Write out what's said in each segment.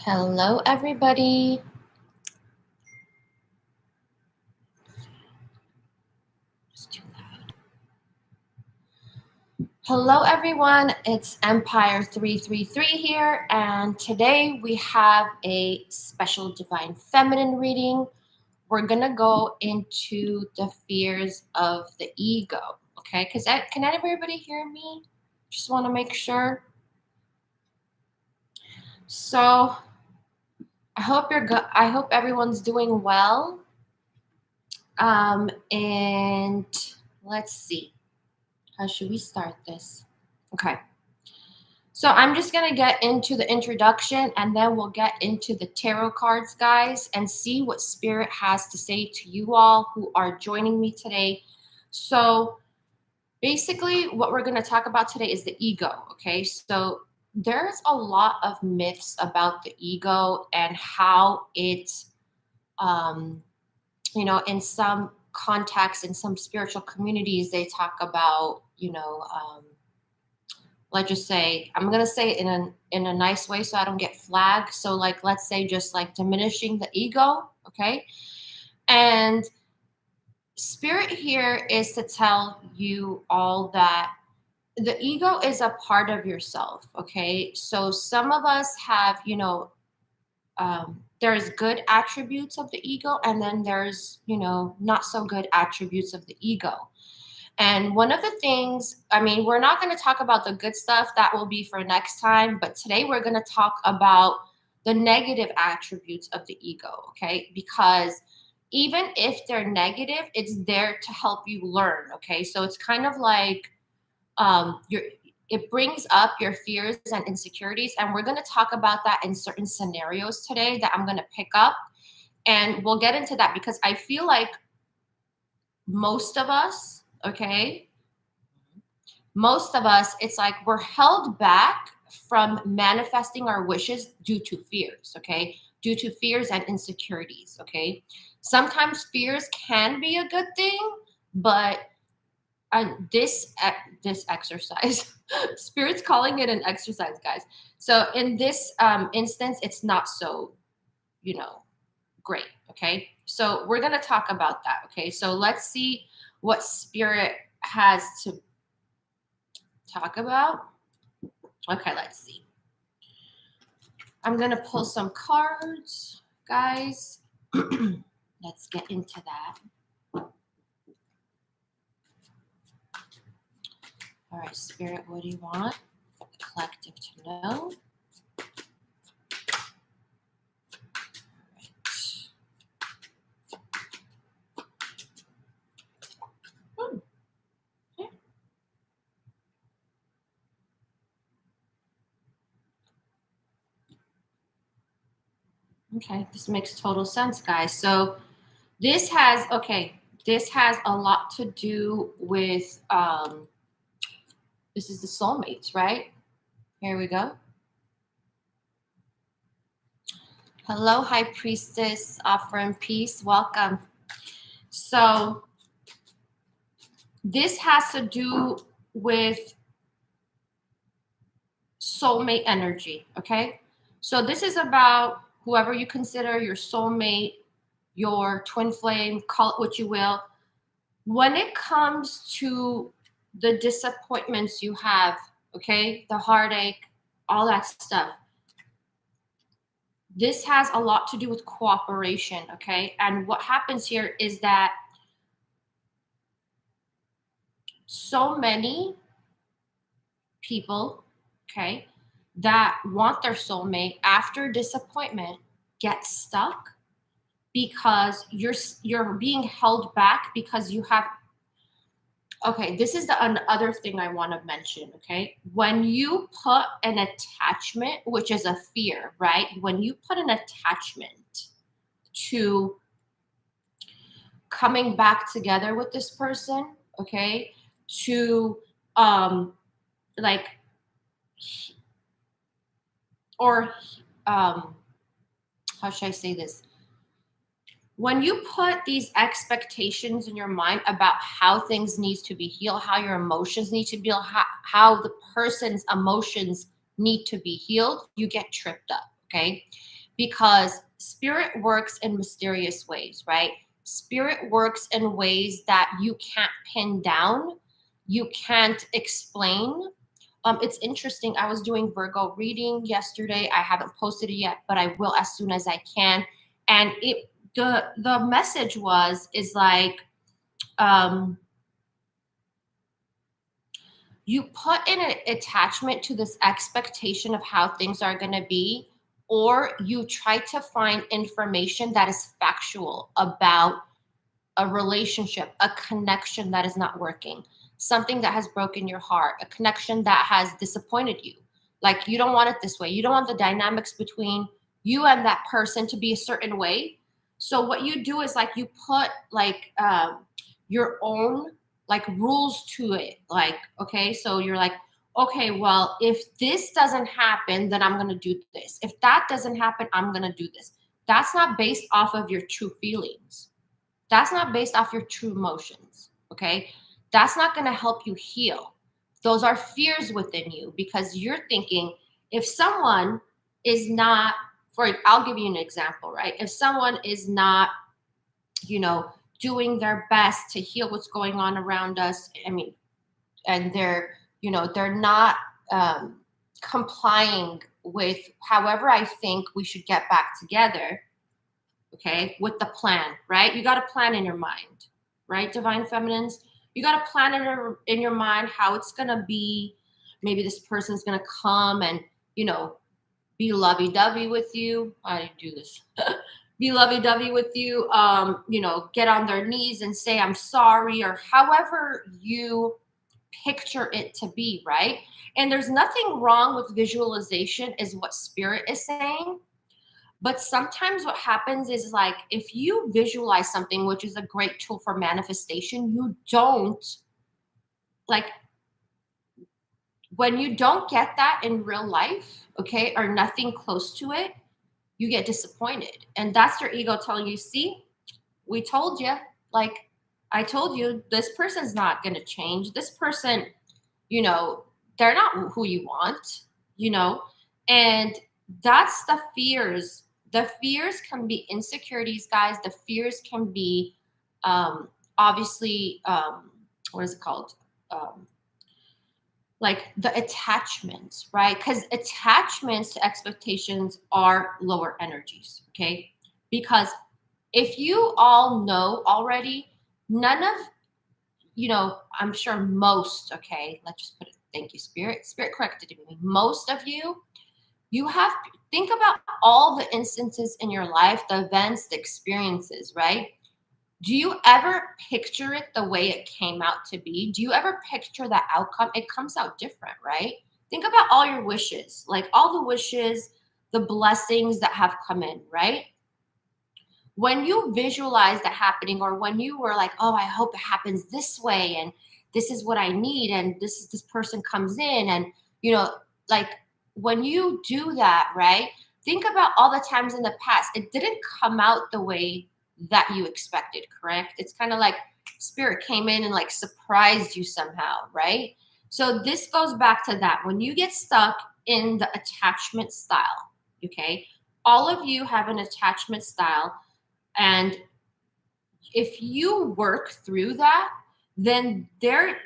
Hello, everybody. It's too loud. Hello, everyone. It's Empire 333 here, and today we have a special Divine Feminine reading. We're gonna go into the fears of the ego. Okay, can everybody hear me? Just want to make sure. So I hope I hope everyone's doing well. And let's see. How should we start this? Okay. So I'm just going to get into the introduction and then we'll get into the tarot cards, guys, and see what Spirit has to say to you all who are joining me today. So basically, what we're going to talk about today is the ego. Okay. So there's a lot of myths about the ego and how it's, in some contexts, in some spiritual communities, they talk about, let's just say, I'm gonna say it in a nice way so I don't get flagged. So like let's say just like diminishing the ego, okay? And Spirit here is to tell you all that the ego is a part of yourself, okay? So some of us have, there's good attributes of the ego, and then there's, not so good attributes of the ego. And one of the things, I mean, we're not going to talk about the good stuff, that will be for next time, but today we're going to talk about the negative attributes of the ego, okay? Because even if they're negative, it's there to help you learn, okay? So it's kind of like it brings up your fears and insecurities, and we're going to talk about that in certain scenarios today that I'm going to pick up, and we'll get into that because I feel like most of us, okay, most of us, it's like we're held back from manifesting our wishes due to fears, okay, due to fears and insecurities, okay. Sometimes fears can be a good thing, but this exercise, Spirit's calling it an exercise, guys. So in this instance, it's not so, great. Okay. So we're going to talk about that. Okay. So let's see what Spirit has to talk about. Okay. Let's see. I'm going to pull some cards, guys. Let's get into that. All right, Spirit, what do you want the collective to know? Okay, this makes total sense, guys. So this has a lot to do with this is the soulmates, right? Here we go. Hello, High Priestess, offering peace. Welcome. So this has to do with soulmate energy, okay? So this is about whoever you consider your soulmate, your twin flame, call it what you will. When it comes to the disappointments you have, okay, the heartache, all that stuff, this has a lot to do with cooperation, okay? And what happens here is that so many people, okay, that want their soulmate after disappointment get stuck because you're being held back because you have. Okay, this is the other thing I want to mention, okay? When you put an attachment, which is a fear, right? When you put an attachment to coming back together with this person, okay, to like or how should I say this? When you put these expectations in your mind about how things need to be healed, how your emotions need to be healed, how the person's emotions need to be healed, you get tripped up, okay? because spirit works in mysterious ways, right? Spirit works in ways that you can't pin down, you can't explain. It's interesting. I was doing Virgo reading yesterday. I haven't posted it yet, but I will as soon as I can. And the message is like, um, you put in an attachment to this expectation of how things are going to be, or you try to find information that is factual about a relationship, a connection that is not working, something that has broken your heart, a connection that has disappointed you. Like, you don't want it this way. You don't want the dynamics between you and that person to be a certain way. So what you do is like you put like your own like rules to it. Like, okay, so you're like, okay, well, if this doesn't happen, then I'm going to do this. If that doesn't happen, I'm going to do this. That's not based off of your true feelings. That's not based off your true emotions, okay? That's not going to help you heal. Those are fears within you because you're thinking if someone is not, I'll give you an example, right? If someone is not, doing their best to heal what's going on around us, I mean, and they're not complying with however I think we should get back together, okay, with the plan, right? You got a plan in your mind, right, Divine Feminines? You got a plan in your mind how it's going to be. Maybe this person's going to come and, be lovey-dovey with you. I do this. Be lovey-dovey with you, get on their knees and say, I'm sorry, or however you picture it to be, right? And there's nothing wrong with visualization, is what Spirit is saying. But sometimes what happens is like if you visualize something, which is a great tool for manifestation, you don't like when you don't get that in real life, okay, or nothing close to it, you get disappointed. And that's your ego telling you, see, we told you, like I told you, this person's not going to change. This person, they're not who you want, and that's the fears. The fears can be insecurities, guys. The fears can be obviously what is it called? Like the attachments, right? Because attachments to expectations are lower energies, okay? Because if you all know already, none of, I'm sure most, okay, let's just put it, thank you, Spirit. Spirit corrected me. Most of you, think about all the instances in your life, the events, the experiences, right? Do you ever picture it the way it came out to be? Do you ever picture the outcome? It comes out different, right? Think about all your wishes, like all the wishes, the blessings that have come in, right? When you visualize that happening, or when you were like, oh, I hope it happens this way, and this is what I need, and this person comes in, and like when you do that, right? Think about all the times in the past it didn't come out the way that you expected, correct? It's kind of like Spirit came in and like surprised you somehow, right? So this goes back to that. When you get stuck in the attachment style, okay? All of you have an attachment style, and if you work through that, then there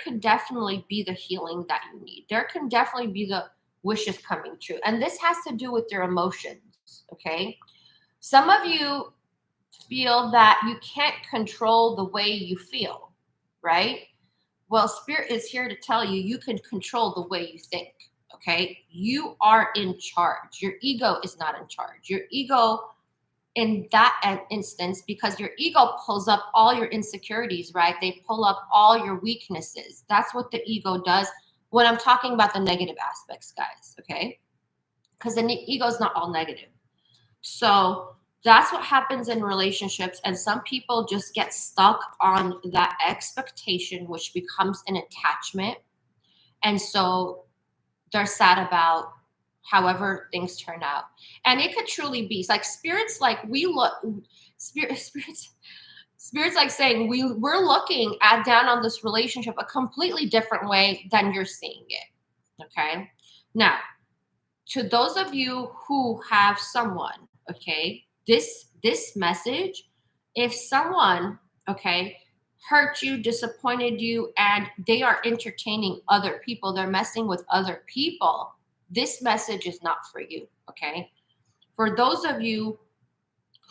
could definitely be the healing that you need. There can definitely be the wishes coming true. And this has to do with your emotions, okay? Some of you feel that you can't control the way you feel, right? Well, Spirit is here to tell you you can control the way you think, okay? You are in charge. Your ego is not in charge. Your ego, in that instance, because your ego pulls up all your insecurities, right? They pull up all your weaknesses. That's what the ego does when I'm talking about the negative aspects, guys, okay? Because the ego is not all negative. So that's what happens in relationships. And some people just get stuck on that expectation, which becomes an attachment. And so they're sad about however things turn out. And it could truly be like spirits, like spirits like saying we're looking down on this relationship a completely different way than you're seeing it. Okay. Now, to those of you who have someone, okay, this message, if someone, okay, hurt you, disappointed you, and they are entertaining other people, they're messing with other people, this message is not for you, okay? For those of you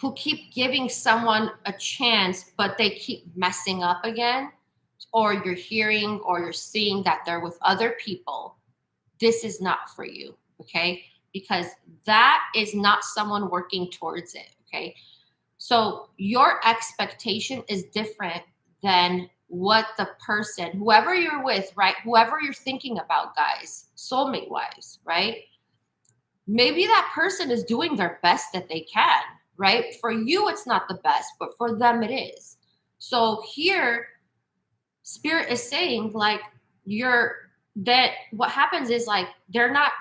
who keep giving someone a chance, but they keep messing up again, or you're hearing or you're seeing that they're with other people, this is not for you, okay? Because that is not someone working towards it, okay? So your expectation is different than what the person, whoever you're with, right? Whoever you're thinking about, guys, soulmate wise, right? Maybe that person is doing their best that they can, right? For you, it's not the best, but for them, it is. So here, Spirit is saying, like, that what happens is, like, they're not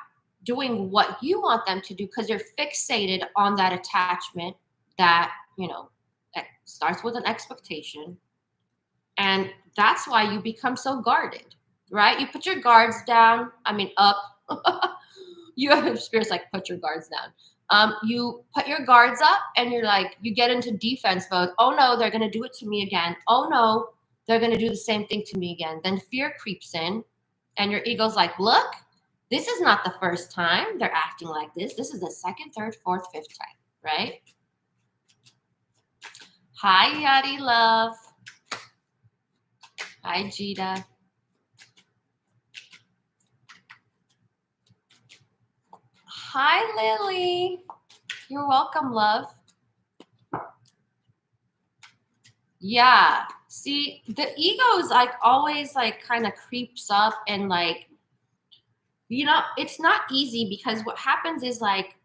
doing what you want them to do because you're fixated on that attachment that, that starts with an expectation. And that's why you become so guarded, right? You put your guards down, up. You have spirits like, put your guards down. You put your guards up and you're like, you get into defense mode. Oh no, they're going to do it to me again. Oh no, they're going to do the same thing to me again. Then fear creeps in and your ego's like, look, this is not the first time they're acting like this. This is the second, third, fourth, fifth time, right? Hi, Yadi Love. Hi, Jita. Hi, Lily. You're welcome, love. Yeah. See, the ego is like always like kind of creeps up and like, it's not easy because what happens is like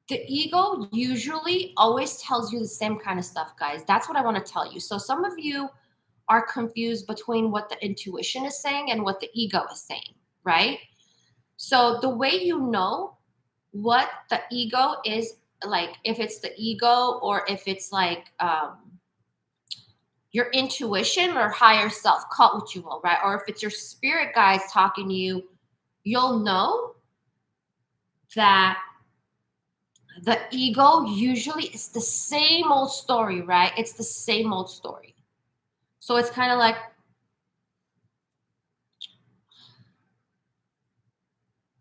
the ego usually always tells you the same kind of stuff, guys. That's what I want to tell you. So some of you are confused between what the intuition is saying and what the ego is saying, right? So the way you know what the ego is, like if it's the ego or if it's like your intuition or higher self, call it what you will, right? Or if it's your spirit guides talking to you, you'll know that the ego usually is the same old story, right? It's the same old story. So it's kind of like,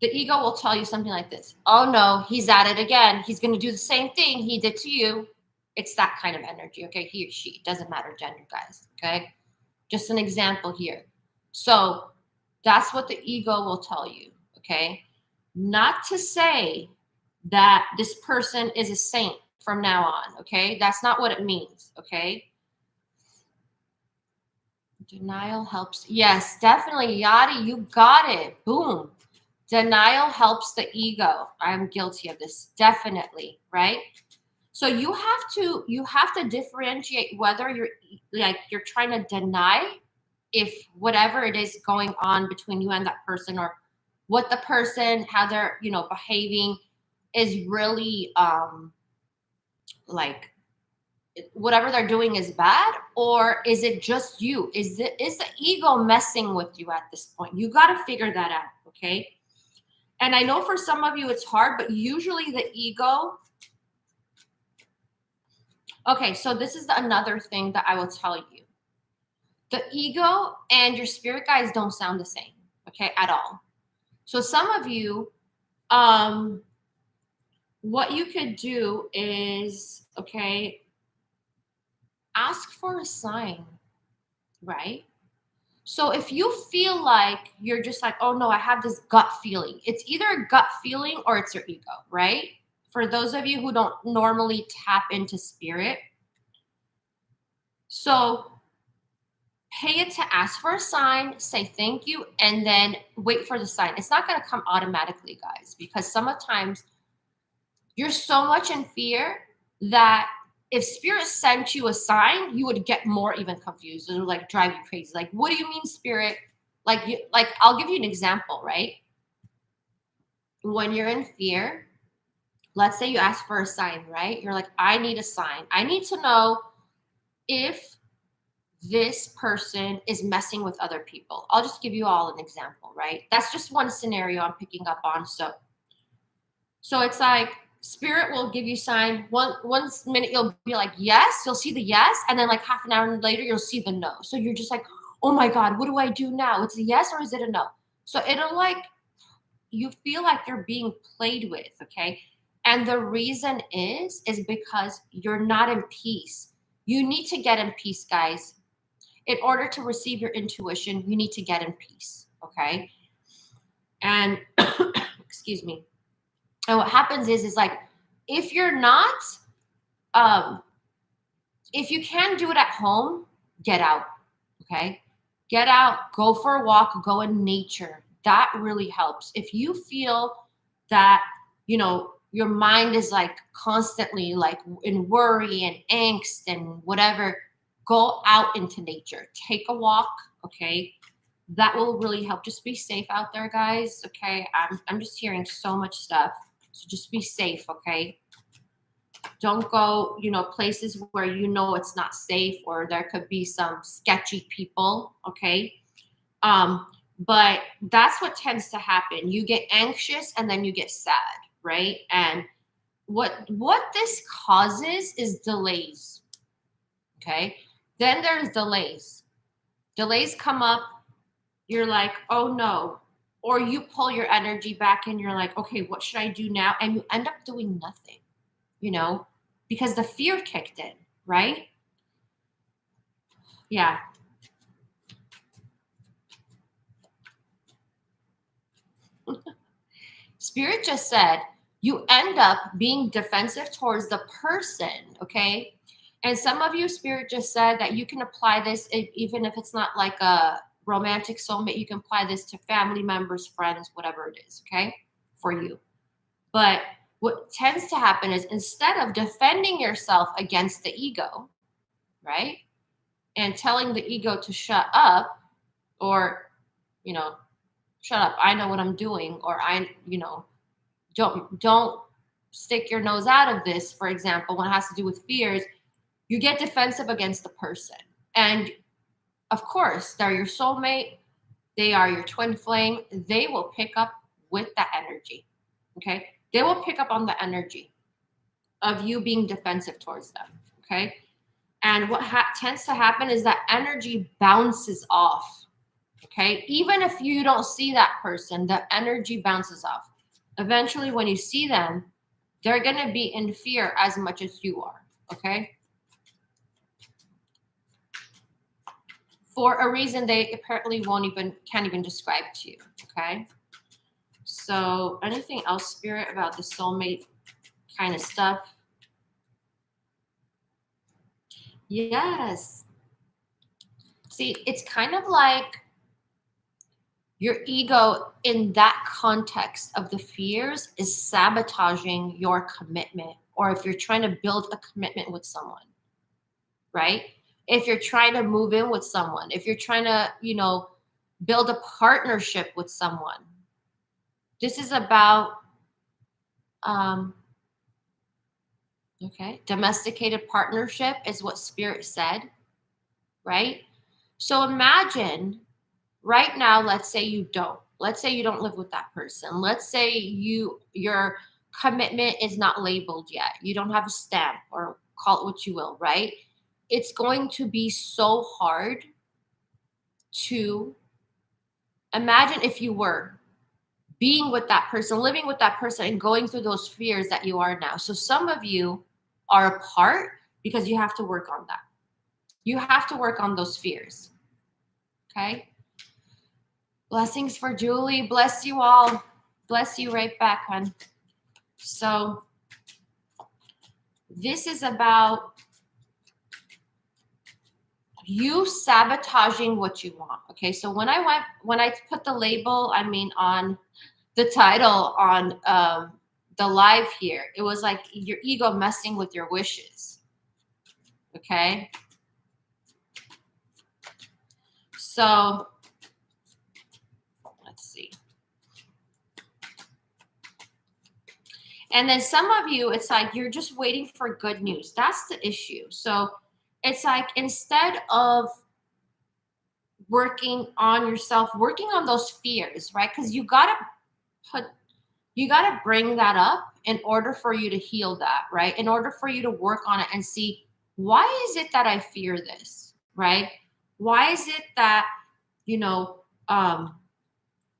the ego will tell you something like this. Oh no, he's at it again. He's going to do the same thing he did to you. It's that kind of energy, okay? He or she, it doesn't matter gender, guys, okay? Just an example here. So that's what the ego will tell you, okay? Not to say that this person is a saint from now on, okay? That's not what it means, okay? Denial helps. Yes, definitely, Yadi, you got it. Boom. Denial helps the ego. I'm guilty of this, definitely, right? So you have to differentiate whether you're trying to deny if whatever it is going on between you and that person, or what the person, how they're behaving is really like whatever they're doing is bad, or is it just you? Is the ego messing with you at this point? You got to figure that out, okay? And I know for some of you it's hard, but usually the ego. Okay, so this is another thing that I will tell you. The ego and your spirit guides don't sound the same, okay, at all. So some of you, what you could do is, okay, ask for a sign, right? So if you feel like you're just like, oh no, I have this gut feeling, it's either a gut feeling or it's your ego, right? For those of you who don't normally tap into spirit. So pay it to ask for a sign, say thank you, and then wait for the sign. It's not going to come automatically, guys, because sometimes you're so much in fear that if spirit sent you a sign, you would get more even confused. It would like drive you crazy. Like, what do you mean, spirit? Like I'll give you an example, right? When you're in fear, let's say you ask for a sign, right? You're like, I need a sign. I need to know if this person is messing with other people. I'll just give you all an example, right? That's just one scenario I'm picking up on. So it's like spirit will give you sign. One minute you'll be like yes, you'll see the yes, and then like half an hour later you'll see the no. So you're just like, oh my god, what do I do now? It's a yes or is it a no? So it'll like you feel like you're being played with, okay? And the reason is because you're not in peace. You need to get in peace, guys. In order to receive your intuition, you need to get in peace, okay? And excuse me. And what happens is like if you're not um if you can do it at home, get out, okay? Get out, go for a walk, go in nature. That really helps. If you feel that, your mind is like constantly like in worry and angst and whatever, go out into nature. Take a walk, okay? That will really help. Just be safe out there, guys, okay? I'm just hearing so much stuff. So just be safe, okay? Don't go, places where it's not safe or there could be some sketchy people, okay? But that's what tends to happen. You get anxious and then you get sad, right? And what this causes is delays, okay? Then there's delays. Delays come up, you're like, oh no. Or you pull your energy back and you're like, okay, what should I do now? And you end up doing nothing, because the fear kicked in, right? Yeah. Spirit just said you end up being defensive towards the person, okay? And some of you, Spirit just said that you can apply this even if it's not like a romantic soulmate, you can apply this to family members, friends, whatever it is, okay? For you. But what tends to happen is instead of defending yourself against the ego, right? And telling the ego to shut up or, shut up, I know what I'm doing, or don't stick your nose out of this, for example, when it has to do with fears, you get defensive against the person. And of course, they're your soulmate, they are your twin flame, they will pick up with that energy, okay? They will pick up on the energy of you being defensive towards them, okay? And what tends to happen is that energy bounces off, okay? Even if you don't see that person, the energy bounces off. Eventually, when you see them, they're going to be in fear as much as you are, okay? For a reason they apparently can't even describe to you, okay? So anything else, Spirit, about the soulmate kind of stuff? Yes. See, it's kind of like your ego in that context of the fears is sabotaging your commitment, or if you're trying to build a commitment with someone, right? If you're trying to move in with someone, if you're trying to, build a partnership with someone. This is about, domesticated partnership is what Spirit said, right? So imagine right now, let's say you don't. Let's say you don't live with that person. Let's say your commitment is not labeled yet. You don't have a stamp, or call it what you will, right? It's going to be so hard to imagine if you were being with that person, living with that person, and going through those fears that you are now. So some of you are apart because you have to work on that. You have to work on those fears. Okay? Blessings for Julie. Bless you all. Bless you right back, hon. So this is about you sabotaging what you want. Okay, so when I put the label, on the title on the live here, it was like your ego messing with your wishes. Okay, so let's see. And then some of you, it's like you're just waiting for good news. That's the issue. So it's like instead of working on yourself, working on those fears, right? Because put you gotta bring that up in order for you to heal that, right? In order for you to work on it and see, why is it that I fear this, right? Why is it that, you know,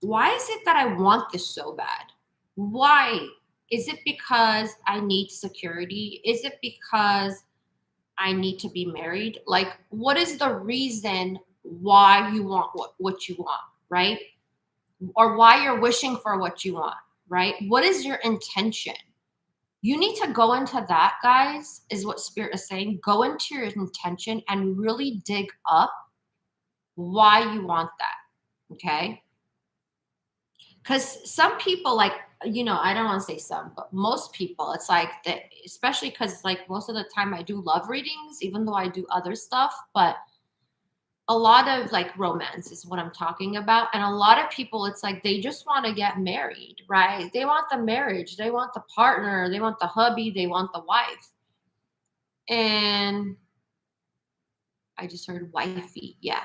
why is it that I want this so bad? Why? Is it because I need security? Is it because I need to be married? Like, what is the reason why you want what you want, right? Or why you're wishing for what you want, right? What is your intention? You need to go into that, guys, is what Spirit is saying. Go into your intention and really dig up why you want that, okay? Because some people, like, I don't want to say some, but most people, it's like that, especially because, like, most of the time I do love readings, even though I do other stuff, but a lot of like romance is what I'm talking about. And a lot of people, it's like they just want to get married, right? They want the marriage, they want the partner, they want the hubby, they want the wife. And I just heard wifey, yeah.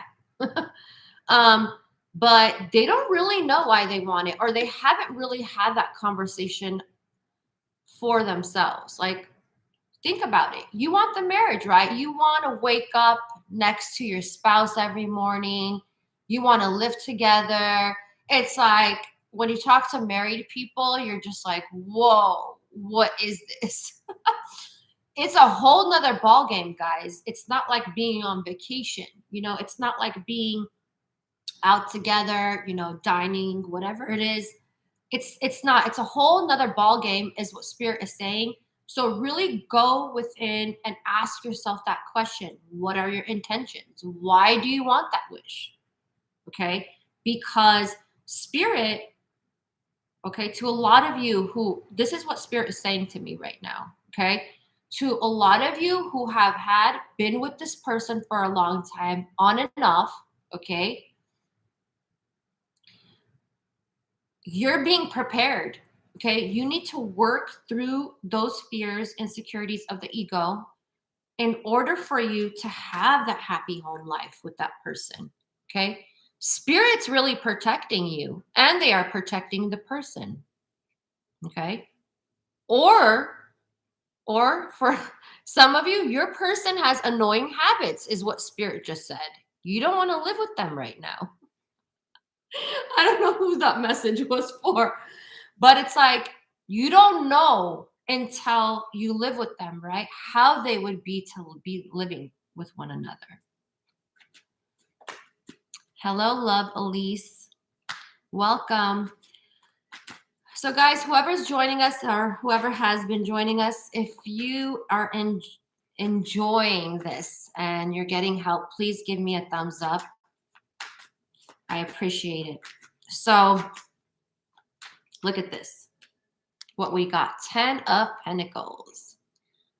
um, but they don't really know why they want it, or they haven't really had that conversation for themselves. Like, think about it. You want the marriage, right? You want to wake up next to your spouse every morning. You want to live together. It's like when you talk to married people, you're just like, whoa, what is this? It's a whole nother ball game, guys. It's not like being on vacation. It's not like being out together, dining, whatever it is. It's not. It's a whole nother ball game, is what Spirit is saying. So really go within and ask yourself that question. What are your intentions? Why do you want that wish? Okay? Because Spirit, okay, to a lot of you who, this is what Spirit is saying to me right now, okay? To a lot of you who have been with this person for a long time, on and off, okay? You're being prepared. Okay. You need to work through those fears, insecurities of the ego in order for you to have that happy home life with that person. Okay. Spirit's really protecting you, and they are protecting the person. Okay. Or for some of you, your person has annoying habits, is what Spirit just said. You don't want to live with them right now. I don't know who that message was for, but it's like, you don't know until you live with them, right? How they would be to be living with one another. Hello, love, Elise. Welcome. So, guys, whoever's joining us or whoever has been joining us, if you are enjoying this and you're getting help, please give me a thumbs up. I appreciate it. So, look at this. What we got, 10 of Pentacles.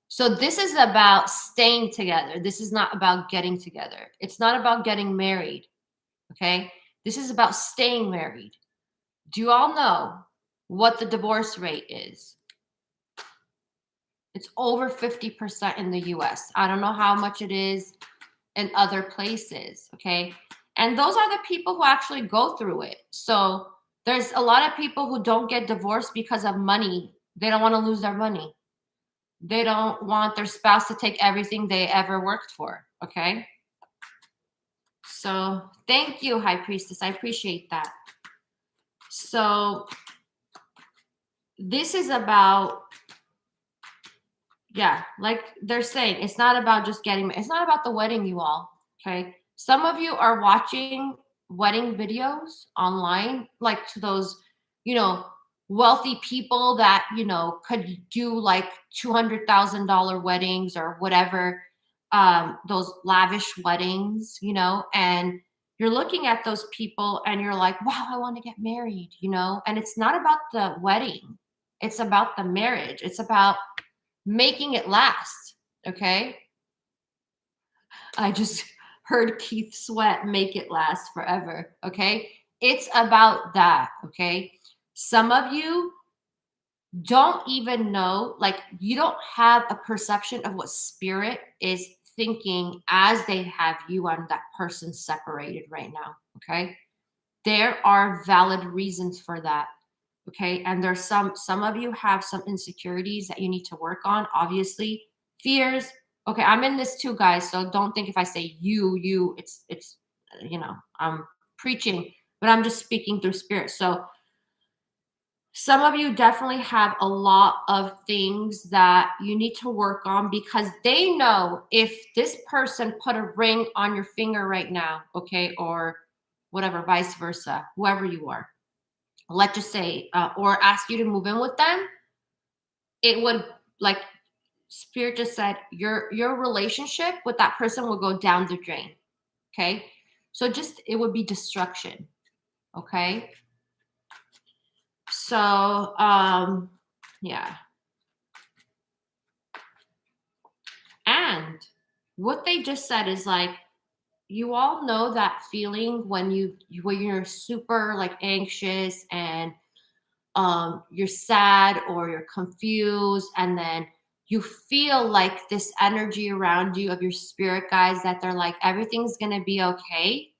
So this is about staying together. This is not about getting together. It's not about getting married, okay? This is about staying married. Do you all know what the divorce rate is? It's over 50% in the US. I don't know how much it is in other places, okay? And those are the people who actually go through it. So there's a lot of people who don't get divorced because of money. They don't want to lose their money. They don't want their spouse to take everything they ever worked for, okay? So thank you, High Priestess. I appreciate that. So this is about, yeah, like they're saying, it's not about just it's not about the wedding, you all, okay? Some of you are watching wedding videos online, like to those, wealthy people that, could do like $200,000 weddings or whatever, those lavish weddings, and you're looking at those people and you're like, wow, I want to get married, and it's not about the wedding. It's about the marriage. It's about making it last. Okay. I just heard Keith Sweat, make it last forever. Okay. It's about that. Okay. Some of you don't even know, like, you don't have a perception of what Spirit is thinking as they have you and that person separated right now. Okay. There are valid reasons for that. Okay. And there's some of you have some insecurities that you need to work on, obviously, fears. Okay, I'm in this too, guys. So don't think if I say you, it's I'm preaching, but I'm just speaking through spirit. So some of you definitely have a lot of things that you need to work on because they know if this person put a ring on your finger right now, okay, or whatever, vice versa, whoever you are, let's just say, or ask you to move in with them, it would, like spirit just said, your relationship with that person will go down the drain. Okay, so just it would be destruction. Okay, so yeah. And what they just said is like, you all know that feeling when when you're super like anxious and you're sad or you're confused, and then you feel like this energy around you of your spirit guides that they're like everything's gonna be okay.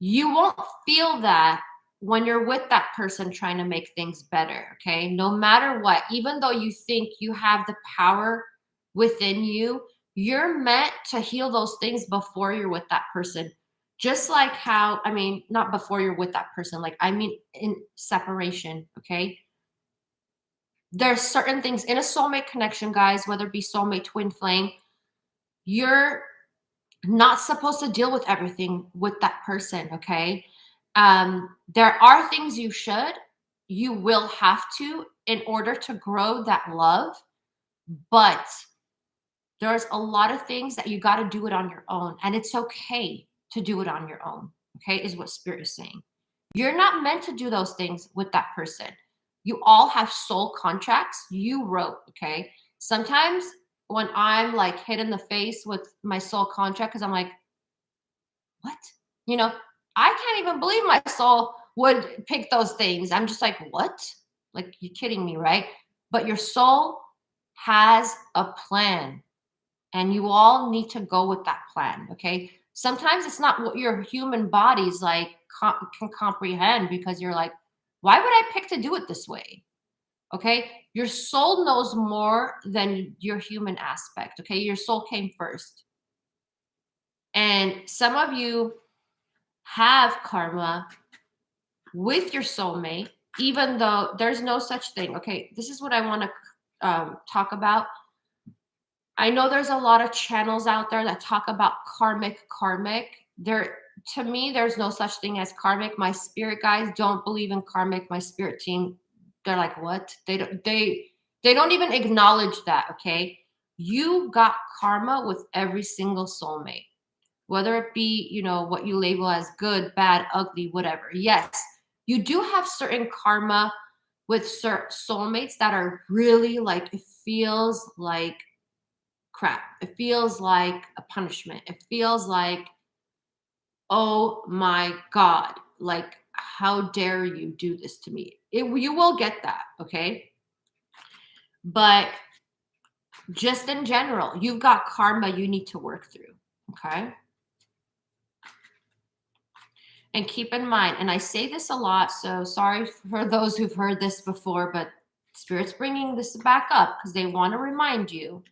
You won't feel that when you're with that person trying to make things better. Okay, no matter what, even though you think you have the power within you, you're meant to heal those things before you're with that person. Just like how, I mean, not before you're with that person, like, I mean, in separation. Okay, there's certain things in a soulmate connection, guys, whether it be soulmate, twin flame, you're not supposed to deal with everything with that person. Okay, there are things you will have to in order to grow that love, but there's a lot of things that you got to do it on your own, and it's okay to do it on your own. Okay, is what spirit is saying. You're not meant to do those things with that person. You all have soul contracts you wrote. Okay, sometimes when I'm like hit in the face with my soul contract, because I'm like, what? You know, I can't even believe my soul would pick those things. I'm just like, what? Like, you kidding me, right? But your soul has a plan, and you all need to go with that plan. Okay. Sometimes it's not what your human body's like can comprehend, because you're like, why would I pick to do it this way? Okay. Your soul knows more than your human aspect. Okay. Your soul came first. And some of you have karma with your soulmate, even though there's no such thing. Okay, this is what I want to talk about. I know there's a lot of channels out there that talk about karmic. There, to me, there's no such thing as karmic. My spirit guys don't believe in karmic. My spirit team, they're like, what? They don't even acknowledge that. Okay, you got karma with every single soulmate, whether it be, what you label as good, bad, ugly, whatever. Yes, you do have certain karma with certain soulmates that are really like, it feels like crap. It feels like a punishment. It feels like, oh my God, like, how dare you do this to me? You will get that, okay? But just in general, you've got karma you need to work through, okay? And keep in mind, and I say this a lot, so sorry for those who've heard this before, but Spirit's bringing this back up because they want to remind you.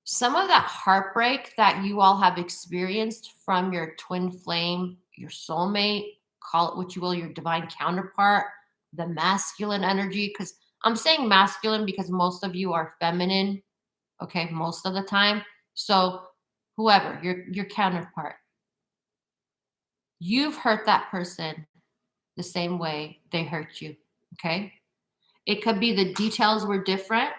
Some of that heartbreak that you all have experienced from your twin flame, your soulmate, call it what you will, your divine counterpart, the masculine energy, because I'm saying masculine because most of you are feminine, okay, most of the time. So whoever, your counterpart, you've hurt that person the same way they hurt you. Okay. It could be the details were different.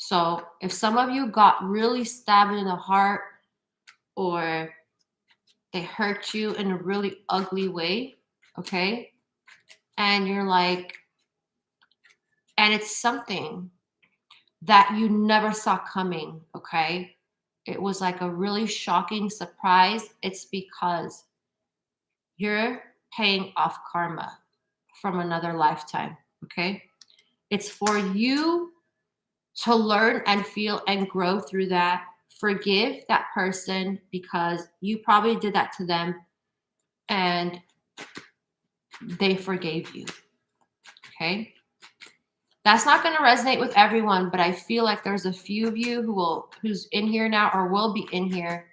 So if some of you got really stabbed in the heart, or they hurt you in a really ugly way, okay, and you're like, and it's something that you never saw coming, okay, it was like a really shocking surprise, it's because you're paying off karma from another lifetime. Okay, it's for you to learn and feel and grow through that. Forgive that person because you probably did that to them and they forgave you. Okay. That's not going to resonate with everyone, but I feel like there's a few of you who's in here now or will be in here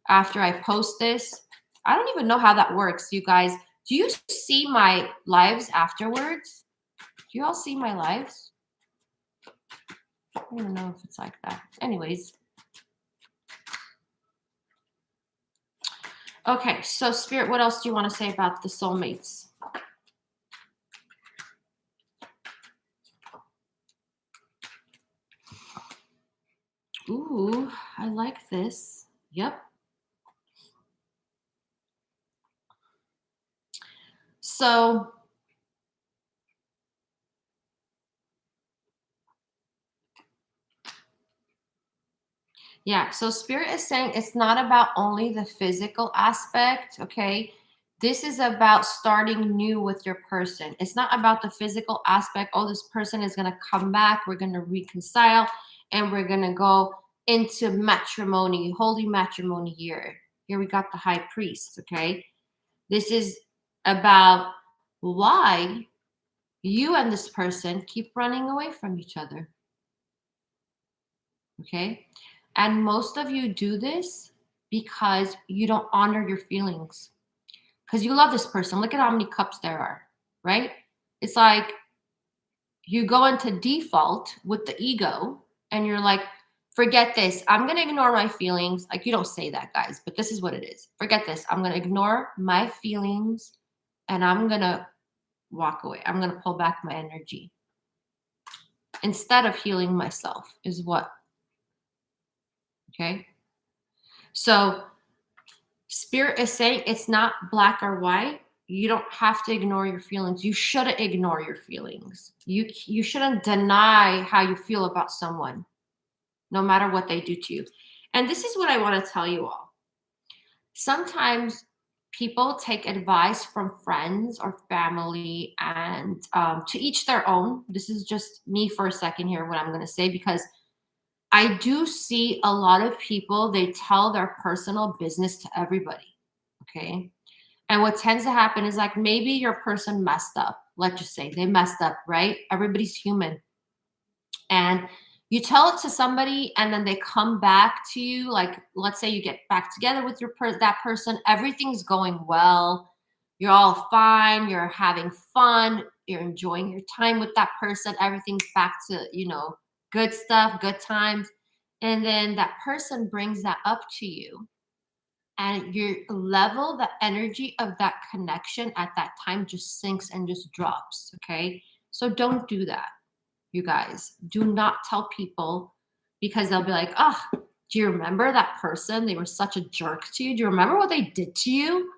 after I post this. I don't even know how that works, you guys. Do you see my lives afterwards? Do you all see my lives? I don't even know if it's like that. Anyways. Okay, so Spirit, what else do you want to say about the soulmates? Ooh, I like this. Yep. So yeah, so Spirit is saying it's not about only the physical aspect, okay? This is about starting new with your person. It's not about the physical aspect. Oh, this person is going to come back. We're going to reconcile and we're going to go into matrimony, holy matrimony here. Here we got the high priest, okay? This is about why you and this person keep running away from each other, okay? And most of you do this because you don't honor your feelings. Because you love this person. Look at how many cups there are, right? It's like you go into default with the ego and you're like, forget this. I'm going to ignore my feelings. Like, you don't say that, guys, but this is what it is. Forget this. I'm going to ignore my feelings and I'm going to walk away. I'm going to pull back my energy instead of healing myself, is what. Okay. So Spirit is saying it's not black or white. You don't have to ignore your feelings. You shouldn't ignore your feelings. You shouldn't deny how you feel about someone, no matter what they do to you. And this is what I want to tell you all. Sometimes people take advice from friends or family, and to each their own. This is just me for a second here, what I'm going to say, because I do see a lot of people, they tell their personal business to everybody. Okay. And what tends to happen is, like, maybe your person messed up. Let's just say they messed up, right? Everybody's human. And you tell it to somebody and then they come back to you. Like, let's say you get back together with that person. Everything's going well. You're all fine. You're having fun. You're enjoying your time with that person. Everything's back to, good stuff, good times. And then that person brings that up to you. And your level, the energy of that connection at that time just sinks and just drops. Okay. So don't do that, you guys. Do not tell people, because they'll be like, oh, do you remember that person? They were such a jerk to you. Do you remember what they did to you?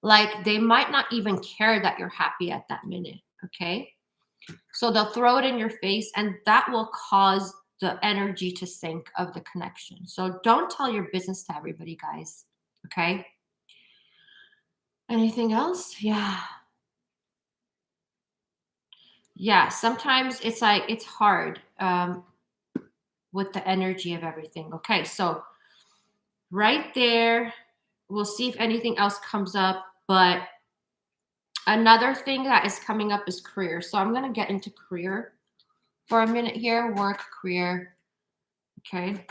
Like, they might not even care that you're happy at that minute. Okay. So they'll throw it in your face, and that will cause the energy to sink of the connection. So don't tell your business to everybody, guys. Okay. Anything else? Yeah. Yeah. Sometimes it's like, it's hard with the energy of everything. Okay. So right there, we'll see if anything else comes up. But another thing that is coming up is career. So I'm going to get into career for a minute here. Work, career. Okay.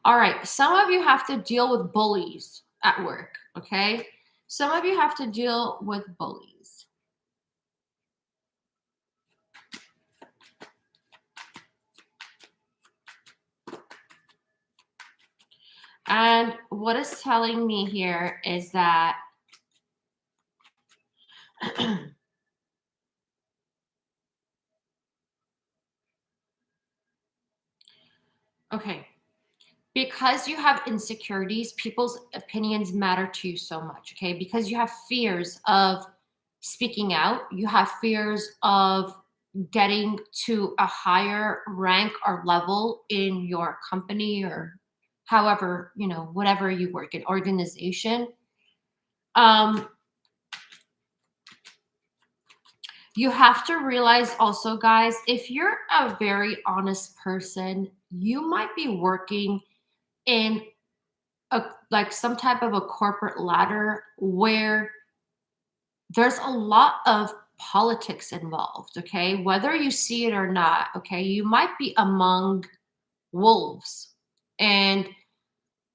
All right. Some of you have to deal with bullies at work. Okay. Some of you have to deal with bullies. And what it's telling me here is that okay, because you have insecurities, people's opinions matter to you so much, okay? Because you have fears of speaking out, you have fears of getting to a higher rank or level in your company, or however, whatever you work in, organization. You have to realize also, guys, if you're a very honest person, you might be working in a like some type of a corporate ladder where there's a lot of politics involved, okay? Whether you see it or not, okay? You might be among wolves. And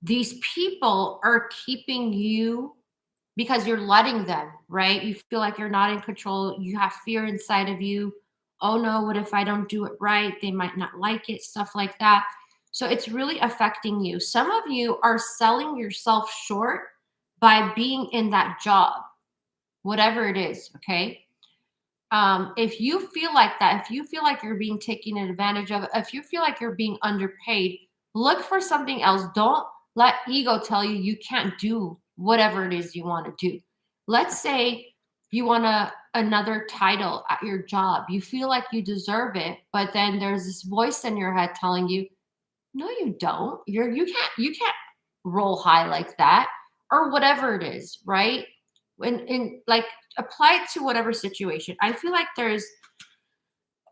these people are keeping you because you're letting them, right? You feel like you're not in control. You have fear inside of you. Oh no, what if I don't do it right? They might not like it, stuff like that. So it's really affecting you. Some of you are selling yourself short by being in that job, whatever it is, okay? If you feel like that, if you feel like you're being taken advantage of, if you feel like you're being underpaid, look for something else. Don't let ego tell you you can't do whatever it is you want to do. Let's say you want another title at your job. You feel like you deserve it, but then there's this voice in your head telling you, "No, you don't. You can't roll high like that," or whatever it is, right? In like apply it to whatever situation. I feel like there's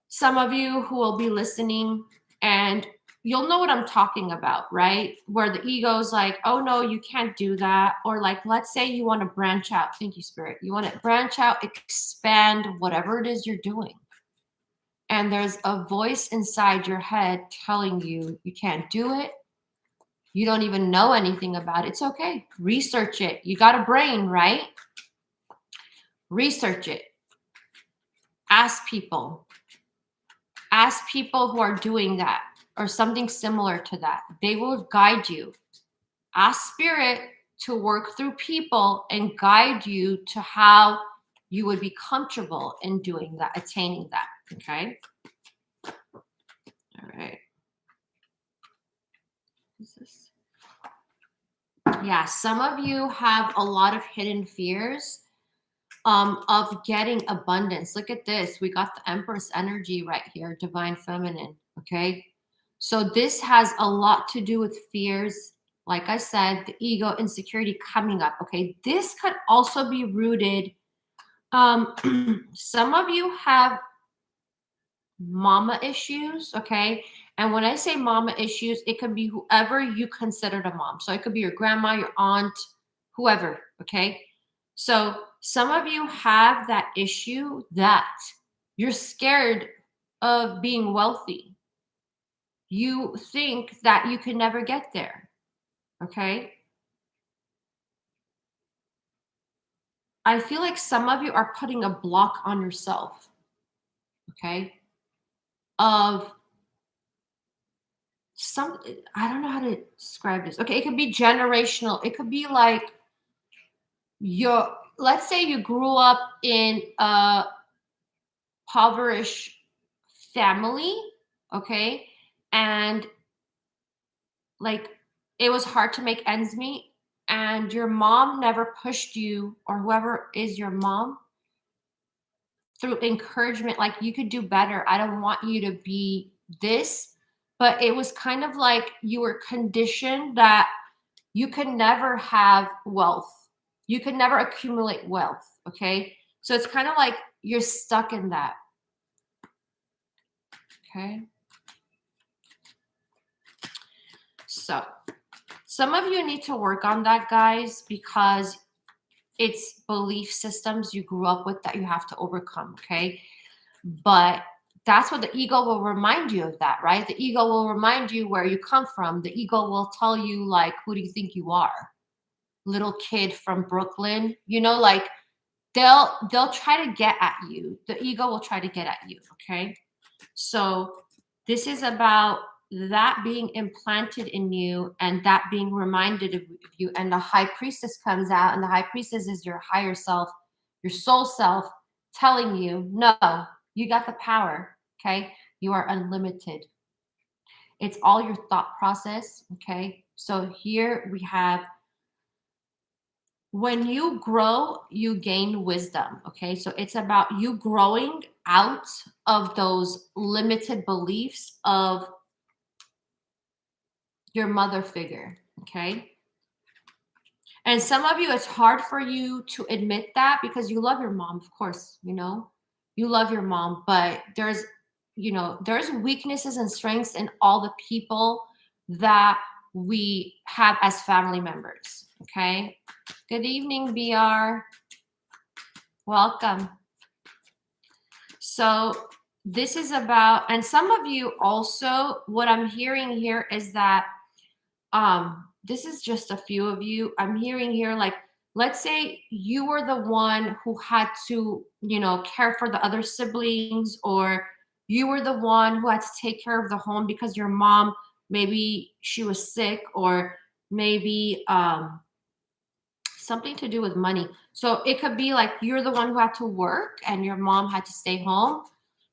some of you who will be listening and you'll know what I'm talking about, right? Where the ego's like, oh no, you can't do that. Or like, let's say you want to branch out. Thank you, Spirit. You want to branch out, expand, whatever it is you're doing. And there's a voice inside your head telling you you can't do it. You don't even know anything about it. It's okay. Research it. You got a brain, right? Research it. Ask people. Ask people who are doing that or something similar to that. They will guide you. Ask Spirit to work through people and guide you to how you would be comfortable in doing that, attaining that. Okay. All right. What's this? Yeah, some of you have a lot of hidden fears of getting abundance. Look at this. We got the Empress energy right here, divine feminine. Okay. So this has a lot to do with fears. Like I said, the ego, insecurity coming up. Okay. This could also be rooted. Some of you have mama issues. Okay. And when I say mama issues, it could be whoever you considered a mom. So it could be your grandma, your aunt, whoever. Okay. So some of you have that issue that you're scared of being wealthy. You think that you can never get there. Okay. I feel like some of you are putting a block on yourself. Okay. Of some, I don't know how to describe this. Okay. It could be generational. It could be like let's say you grew up in a impoverished family. Okay. And like it was hard to make ends meet and your mom never pushed you or whoever is your mom through encouragement like you could do better, I don't want you to be this, but it was kind of like you were conditioned that you could never have wealth, you could never accumulate wealth. Okay, so it's kind of like you're stuck in that. Okay, so some of you need to work on that, guys, because it's belief systems you grew up with that you have to overcome. Okay, but that's what the ego will remind you of, that right? The ego will remind you where you come from. The ego will tell you like, who do you think you are, little kid from Brooklyn? You know, like they'll try to get at you. The ego will try to get at you. Okay, so this is about that being implanted in you and that being reminded of you. And the high priestess comes out, and the high priestess is your higher self, your soul self, telling you, no, you got the power. Okay, you are unlimited. It's all your thought process. Okay, so here we have, when you grow, you gain wisdom. Okay, so it's about you growing out of those limited beliefs of your mother figure. Okay, and some of you, it's hard for you to admit that because you love your mom, of course, you know, You love your mom, but there's weaknesses and strengths in all the people that we have as family members. Okay. Good evening, BR. Welcome. So this is about, and some of you also, what I'm hearing here is that this is just a few of you. I'm hearing here, like, let's say you were the one who had to, care for the other siblings, or you were the one who had to take care of the home because your mom, maybe she was sick, or maybe something to do with money. So it could be like you're the one who had to work and your mom had to stay home.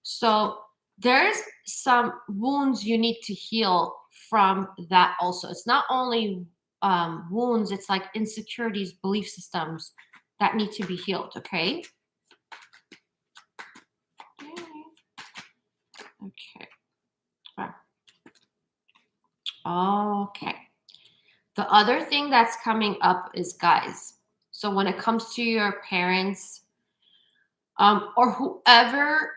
So there's some wounds you need to heal from that also. It's not only wounds, it's like insecurities, belief systems that need to be healed. Okay. Okay. Okay. The other thing that's coming up is, guys, so when it comes to your parents, or whoever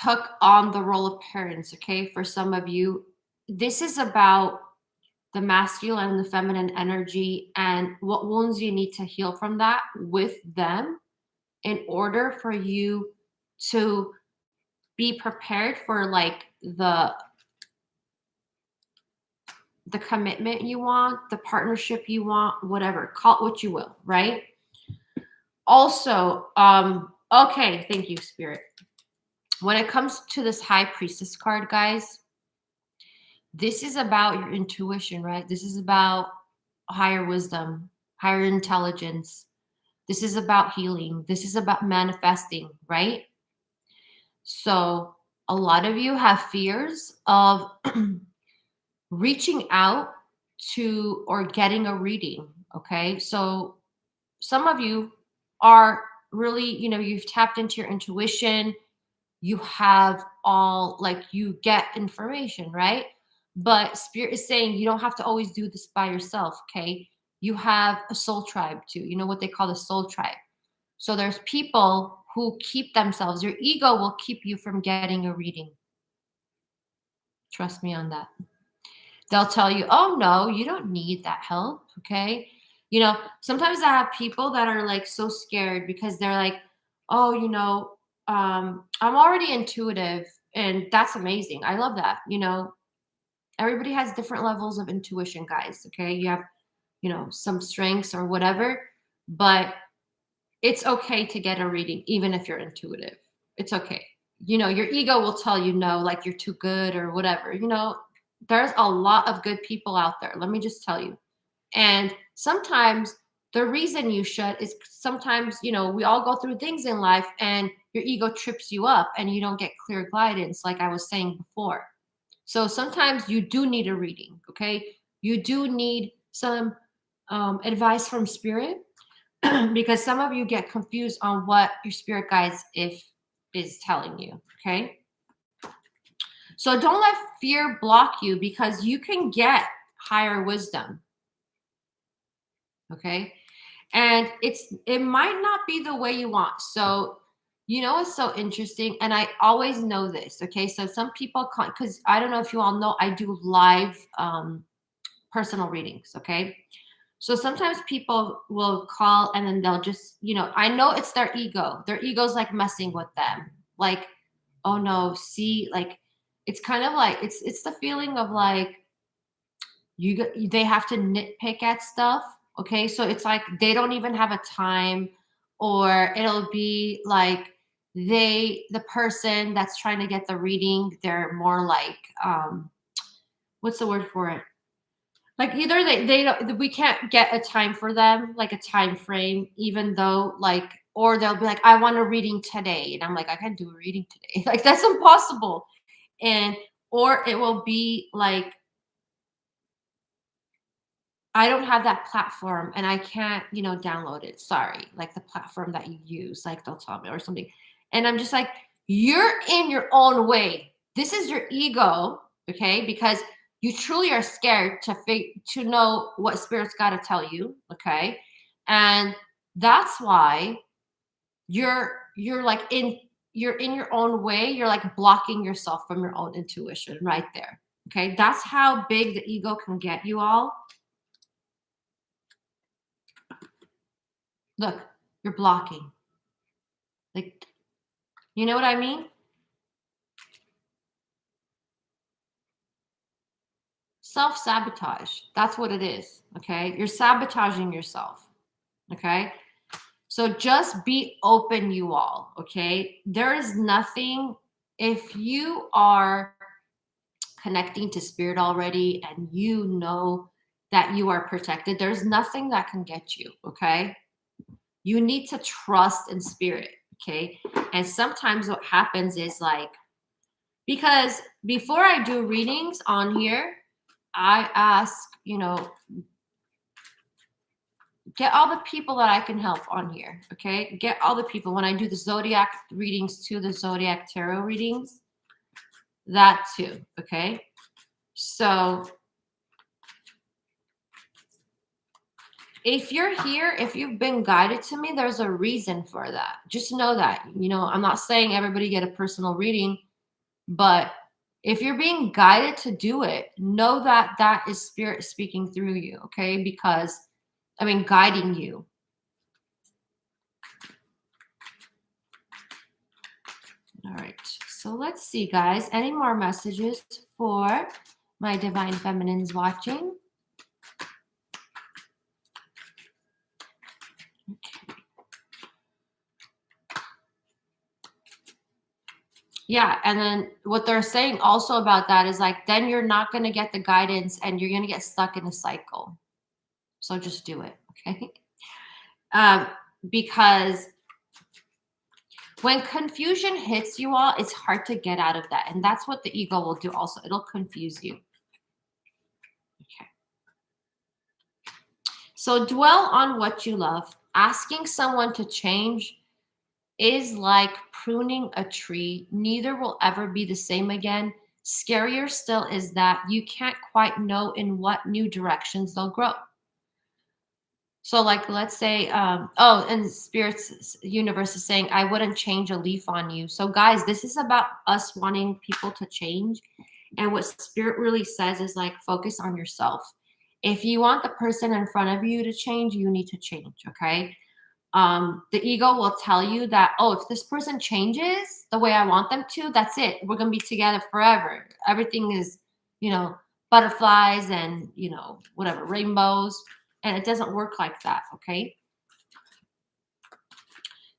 took on the role of parents, okay, for some of you, this is about the masculine and the feminine energy and what wounds you need to heal from that with them in order for you to be prepared for like the commitment you want, the partnership you want, whatever, call it what you will, right? Also, okay, thank you, Spirit. When it comes to this High Priestess card, guys, this is about your intuition, right? This is about higher wisdom, higher intelligence. This is about healing. This is about manifesting, right? So a lot of you have fears of reaching out to or getting a reading, okay? So some of you are really, you've tapped into your intuition. You have all, like, you get information, right? But Spirit is saying you don't have to always do this by yourself, okay? You have a soul tribe too. You know what they call the soul tribe. So there's people who keep themselves. Your ego will keep you from getting a reading. Trust me on that. They'll tell you, oh no, you don't need that help, okay? Sometimes I have people that are like so scared because they're like, oh, I'm already intuitive, and that's amazing. I love that. Everybody has different levels of intuition, guys, okay? You have, some strengths or whatever, but it's okay to get a reading, even if you're intuitive. It's okay. Your ego will tell you no, like you're too good or whatever. There's a lot of good people out there. Let me just tell you. And sometimes the reason you should is sometimes, we all go through things in life and your ego trips you up and you don't get clear guidance, like I was saying before. So sometimes you do need a reading, okay? You do need some advice from Spirit because some of you get confused on what your spirit guides is telling you, okay? So don't let fear block you because you can get higher wisdom. Okay? And it might not be the way you want. So it's so interesting, and I always know this, okay? So some people because I don't know if you all know, I do live personal readings, okay? So sometimes people will call and then they'll just, I know it's their ego. Their ego's like messing with them. Like, oh no, see, like it's kind of like it's the feeling of like they have to nitpick at stuff. Okay. So it's like they don't even have a time, or it'll be like the person that's trying to get the reading, they're more like what's the word for it? Like either they don't, we can't get a time for them, like a time frame, even though like, or they'll be like, I want a reading today. And I'm like, I can't do a reading today. Like that's impossible. And, or it will be like, I don't have that platform and I can't, download it. Sorry. Like the platform that you use, like they'll tell me or something. And I'm just like, you're in your own way. This is your ego. Okay. Because you truly are scared to know what Spirit's got to tell you. Okay. And that's why you're like you're in your own way. You're like blocking yourself from your own intuition right there. Okay. That's how big the ego can get you all. Look, you're blocking. Like, you know what I mean? Self-sabotage. That's what it is. Okay. You're sabotaging yourself. Okay. So just be open, you all. Okay. There is nothing, if you are connecting to spirit already and you know that you are protected, there's nothing that can get you. Okay. You need to trust in spirit. Okay. And sometimes what happens is like, because before I do readings on here, I ask, get all the people that I can help on here. Okay. Get all the people when I do the zodiac readings too, the zodiac tarot readings, that too. Okay. So if you're here, if you've been guided to me, there's a reason for that. Just know that. I'm not saying everybody get a personal reading, but if you're being guided to do it, know that that is spirit speaking through you. Okay. Because, guiding you. All right. So let's see, guys. Any more messages for my divine feminines watching? Okay. Yeah. And then what they're saying also about that is like, then you're not going to get the guidance and you're going to get stuck in a cycle. So just do it. Okay. Because when confusion hits you all, it's hard to get out of that. And that's what the ego will do also. It'll confuse you. Okay. So dwell on what you love. Asking someone to change is like pruning a tree. Neither will ever be the same again. Scarier still is that you can't quite know in what new directions they'll grow. So like, let's say, and Spirit's universe is saying, I wouldn't change a leaf on you. So guys, this is about us wanting people to change. And what Spirit really says is like, focus on yourself. If you want the person in front of you to change, you need to change. Okay. The ego will tell you that, oh, if this person changes the way I want them to, that's it. We're going to be together forever. Everything is, butterflies and, whatever, rainbows. And it doesn't work like that. Okay.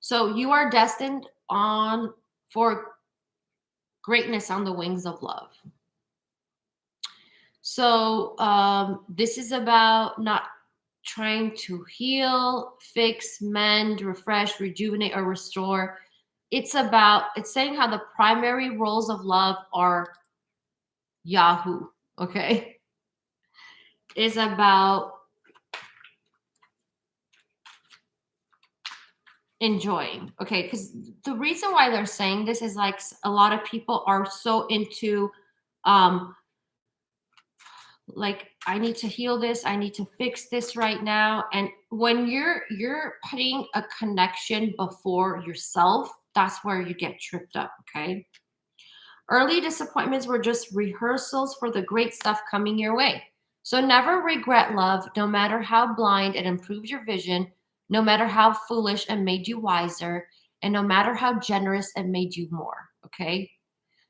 So you are destined for greatness on the wings of love. So this is about not trying to heal, fix, mend, refresh, rejuvenate, or restore. It's saying how the primary roles of love are Yahoo. Okay. Is about enjoying. Okay. Because the reason why they're saying this is like a lot of people are so into, like, I need to heal this, I need to fix this right now. And when you're putting a connection before yourself, that's where you get tripped up. Okay. Early disappointments were just rehearsals for the great stuff coming your way. So never regret love, no matter how blind it improved your vision, no matter how foolish it made you wiser, and no matter how generous it made you more. Okay.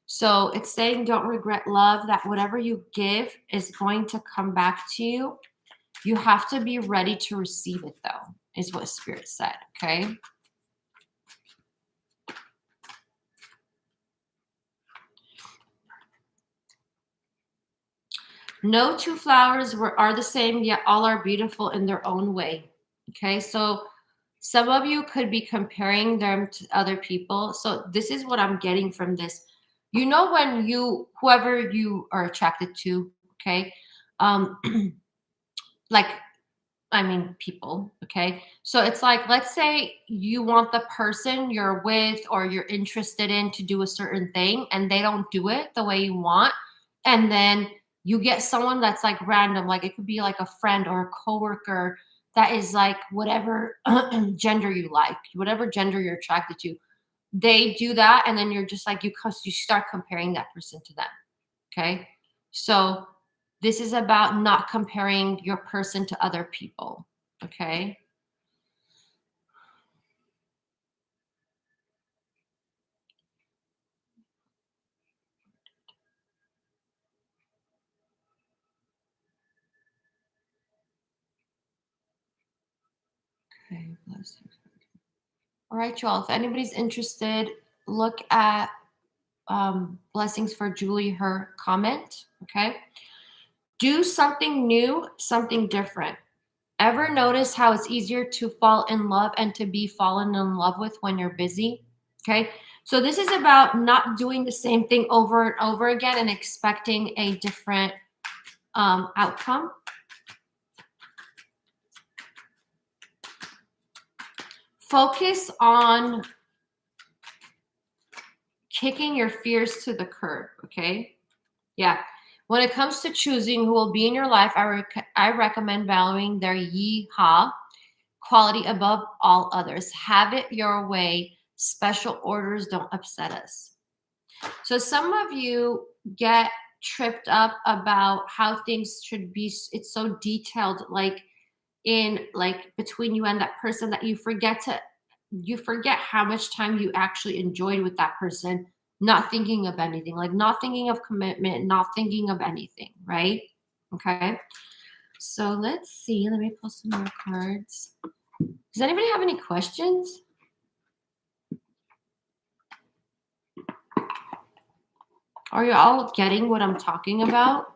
So it's saying don't regret love, that whatever you give is going to come back to you. You have to be ready to receive it, though, is what Spirit said. Okay. No two flowers are the same, yet all are beautiful in their own way. Okay. So some of you could be comparing them to other people. So this is what I'm getting from this. When whoever you are attracted to, okay, like, people, okay? So it's like, let's say you want the person you're with or you're interested in to do a certain thing and they don't do it the way you want. And then you get someone that's like random, like it could be like a friend or a coworker that is like whatever gender you like, whatever gender you're attracted to. they do that, and then you're just like, you start comparing that person to them. Okay. So this is about not comparing your person to other people. Okay. Okay. All right, y'all. If anybody's interested, look at blessings for Julie, her comment. Okay. Do something new, something different. Ever notice how it's easier to fall in love and to be fallen in love with when you're busy? Okay. So this is about not doing the same thing over and over again and expecting a different outcome. Focus on kicking your fears to the curb. Okay. Yeah. When it comes to choosing who will be in your life, I recommend valuing their yeehaw quality above all others. Have it your way. Special orders don't upset us. So some of you get tripped up about how things should be. It's so detailed, like in like between you and that person, that you forget how much time you actually enjoyed with that person, not thinking of anything, like not thinking of commitment, not thinking of anything, right? Okay. So let's see. Let me pull some more cards. Does anybody have any questions? Are you all getting what I'm talking about?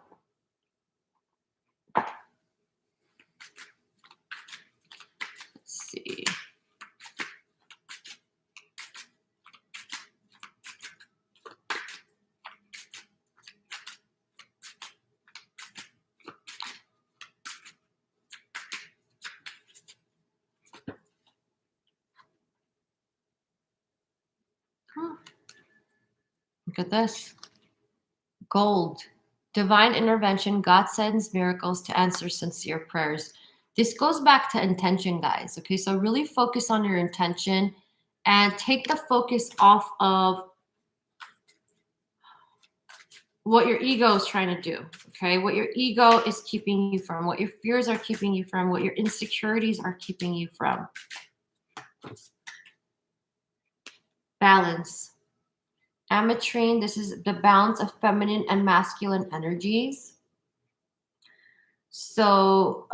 Let's see. Look at this. Gold. Divine intervention. God sends miracles to answer sincere prayers. This goes back to intention, guys. Okay, so really focus on your intention and take the focus off of what your ego is trying to do. Okay, what your ego is keeping you from, what your fears are keeping you from, what your insecurities are keeping you from. Balance. Ametrine, this is the balance of feminine and masculine energies. So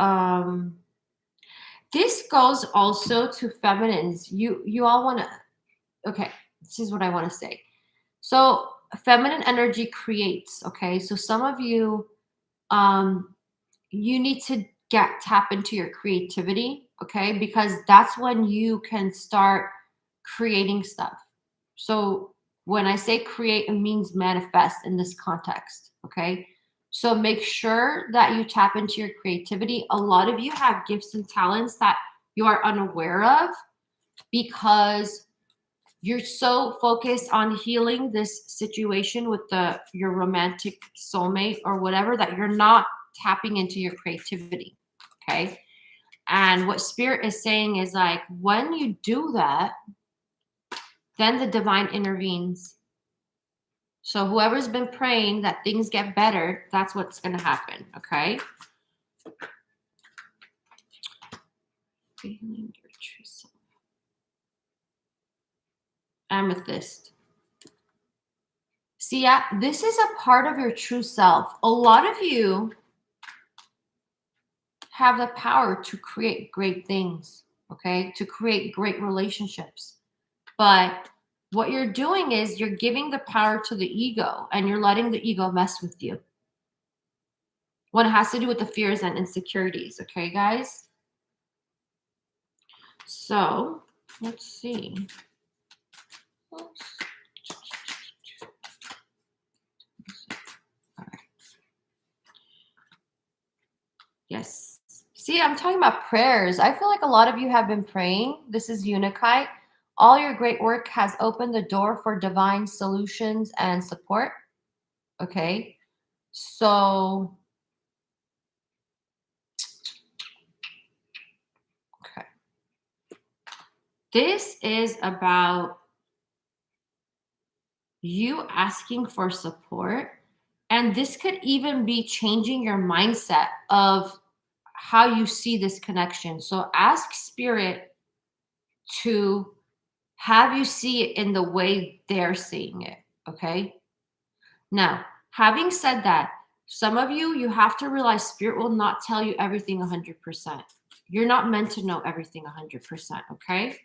this goes also to feminines. You all want to, okay, this is what I want to say. So feminine energy creates, okay? So some of you you need to tap into your creativity, okay? Because that's when you can start creating stuff. So when I say create, it means manifest in this context, okay? So make sure that you tap into your creativity. A lot of you have gifts and talents that you are unaware of because you're so focused on healing this situation with your romantic soulmate or whatever that you're not tapping into your creativity, okay? And what spirit is saying is like, when you do that, then the divine intervenes. So whoever's been praying that things get better, that's what's going to happen, okay? Feeling your true self. Amethyst. See, yeah, this is a part of your true self. A lot of you have the power to create great things, okay? To create great relationships. But what you're doing is you're giving the power to the ego and you're letting the ego mess with you when it has to do with the fears and insecurities, okay, guys? So let's see. Oops. All right. Yes. See, I'm talking about prayers. I feel like a lot of you have been praying. This is Unikite. All your great work has opened the door for divine solutions and support. Okay. So, okay. This is about you asking for support. And this could even be changing your mindset of how you see this connection. So ask spirit to have you see it in the way they're seeing it. Okay. Now, having said that, some of you, you have to realize spirit will not tell you everything 100%. You're not meant to know everything 100%. Okay.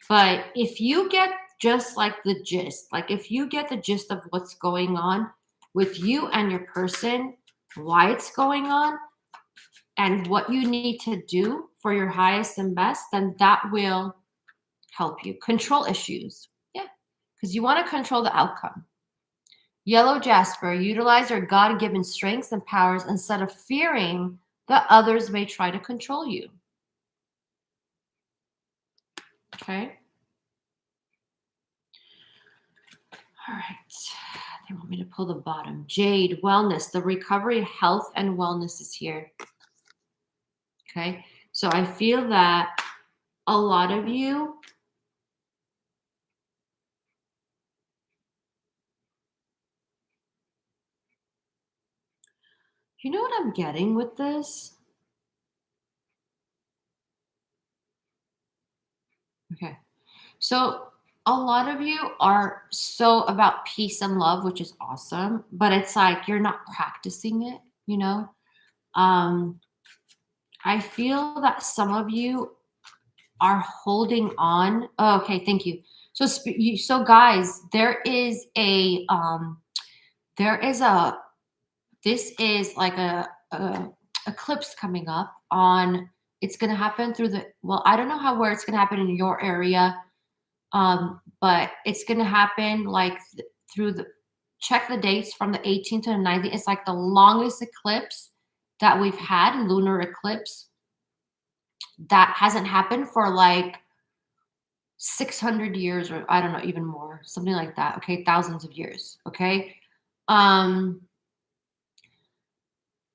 But if you get just like the gist, like if you get the gist of what's going on with you and your person, why it's going on, and what you need to do for your highest and best, then that will help you control issues. Yeah, because you want to control the outcome. Yellow jasper, utilize your God given strengths and powers instead of fearing that others may try to control you. Okay. All right. They want me to pull the bottom. Jade, wellness, the recovery, health, and wellness is here. Okay. So I feel that a lot of you, you know what I'm getting with this? Okay. So a lot of you are so about peace and love, which is awesome, but it's like you're not practicing it, you know? Um, I feel that some of you are holding on. Oh, okay, thank you. So, so guys, there is a, this is like a eclipse coming up on. It's gonna happen through the. Well, I don't know how where it's gonna happen in your area, but it's gonna happen like through the. Check the dates from the 18th to the 19th. It's like the longest eclipse that we've had, lunar eclipse that hasn't happened for like 600 years, or I don't know, even more, something like that. Okay, thousands of years. Okay. Um,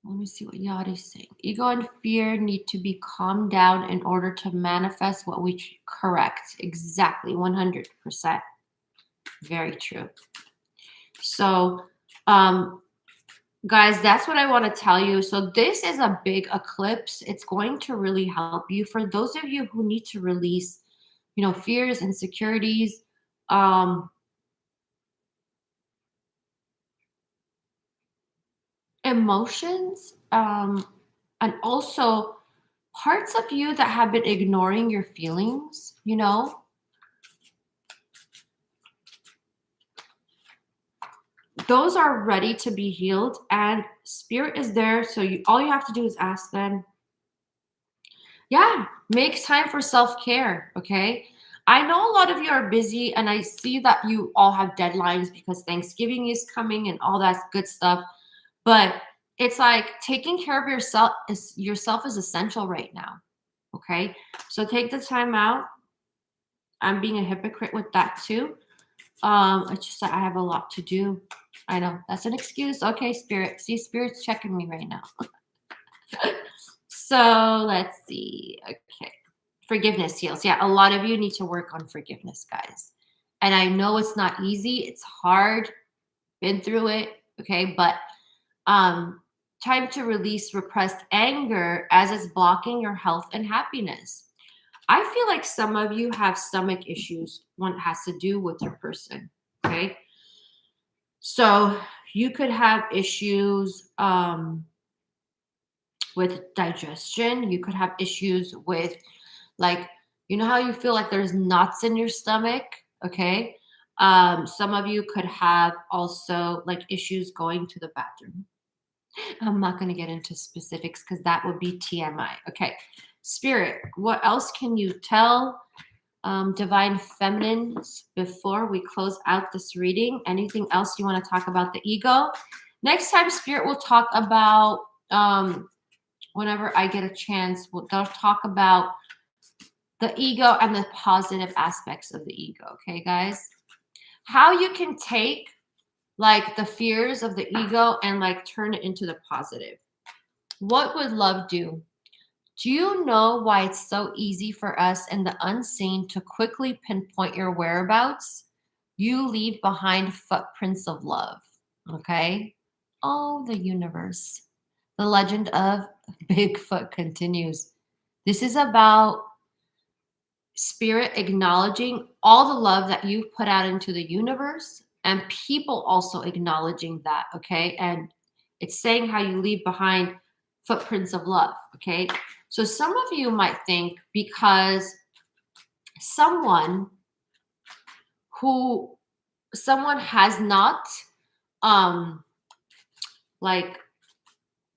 let me see what Yadi is saying. Ego and fear need to be calmed down in order to manifest what we correct. Exactly, 100%. Very true. So, guys, that's what I want to tell you. So this is a big eclipse. It's going to really help you. For those of you who need to release, fears, insecurities, emotions, and also parts of you that have been ignoring your feelings, those are ready to be healed, and spirit is there. So all you have to do is ask them. Yeah, make time for self-care. Okay. I know a lot of you are busy, and I see that you all have deadlines because Thanksgiving is coming and all that good stuff. But it's like taking care of yourself is essential right now. Okay. So take the time out. I'm being a hypocrite with that too. It's just that I have a lot to do. I know that's an excuse. Okay, spirit. See, spirit's checking me right now. So let's see. Okay. Forgiveness heals. Yeah, a lot of you need to work on forgiveness, guys. And I know it's not easy. It's hard. Been through it. Okay. But time to release repressed anger as it's blocking your health and happiness. I feel like some of you have stomach issues. One has to do with your person. Okay. So you could have issues with digestion. You could have issues with, like, how you feel like there's knots in your stomach. Okay. Some of you could have also like issues going to the bathroom. I'm not going to get into specifics because that would be TMI. Okay. Spirit, what else can you tell divine feminines before we close out this reading? Anything else you want to talk about the ego? Next time, Spirit will talk about, whenever I get a chance, they'll talk about the ego and the positive aspects of the ego. Okay, guys? How you can take like the fears of the ego and like turn it into the positive. What would love do? Do you know why it's so easy for us in the unseen to quickly pinpoint your whereabouts? You leave behind footprints of love. Okay. Oh, the universe. The legend of Bigfoot continues. This is about spirit acknowledging all the love that you've put out into the universe and people also acknowledging that. Okay. And it's saying how you leave behind footprints of love. Okay. So some of you might think because someone who someone has not um like